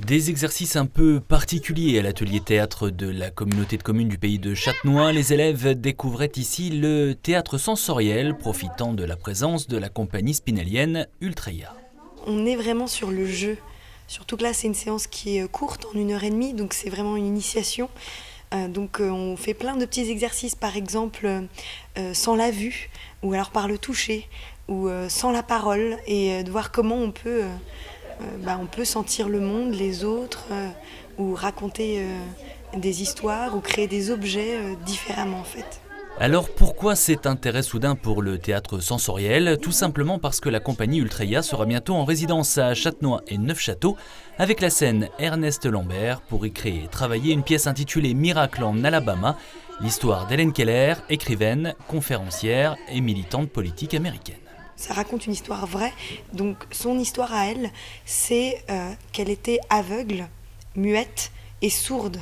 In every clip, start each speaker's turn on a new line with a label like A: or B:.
A: Des exercices un peu particuliers à l'atelier théâtre de la communauté de communes du pays de Châtenois. Les élèves découvraient ici le théâtre sensoriel, profitant de la présence de la compagnie spinellienne Ultreia.
B: On est vraiment sur le jeu. Surtout que là, c'est une séance qui est courte, en 1h30, donc c'est vraiment une initiation. On fait plein de petits exercices, par exemple sans la vue, ou alors par le toucher, ou sans la parole, et de voir comment on peut sentir le monde, les autres, ou raconter des histoires, ou créer des objets différemment en fait.
A: Alors pourquoi cet intérêt soudain pour le théâtre sensoriel? Tout simplement parce que la compagnie Ultreia sera bientôt en résidence à Châtenois et Neufchâteau avec la scène Ernest Lambert pour y créer et travailler une pièce intitulée Miracle en Alabama, l'histoire d'Hélène Keller, écrivaine, conférencière et militante politique américaine.
B: Ça raconte une histoire vraie, donc son histoire à elle, c'est qu'elle était aveugle, muette et sourde.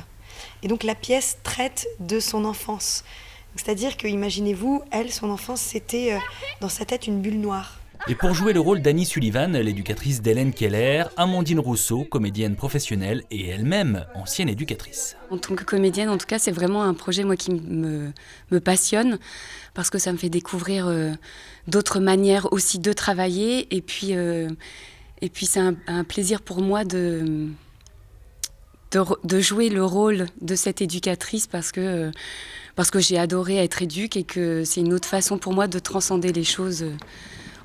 B: Et donc la pièce traite de son enfance. C'est-à-dire que, imaginez-vous, elle, son enfance, c'était dans sa tête une bulle noire.
A: Et pour jouer le rôle d'Annie Sullivan, l'éducatrice d'Hélène Keller, Amandine Rousseau, comédienne professionnelle et elle-même ancienne éducatrice.
C: En tant que comédienne, en tout cas, c'est vraiment un projet qui me passionne parce que ça me fait découvrir d'autres manières aussi de travailler. Et puis c'est un plaisir pour moi de jouer le rôle de cette éducatrice parce que j'ai adoré être éduque et que c'est une autre façon pour moi de transcender les choses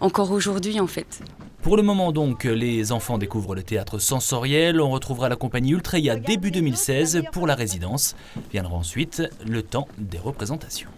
C: encore aujourd'hui en fait.
A: Pour le moment donc, les enfants découvrent le théâtre sensoriel. On retrouvera la compagnie Ultreia début 2016 pour la résidence. Viendra ensuite le temps des représentations.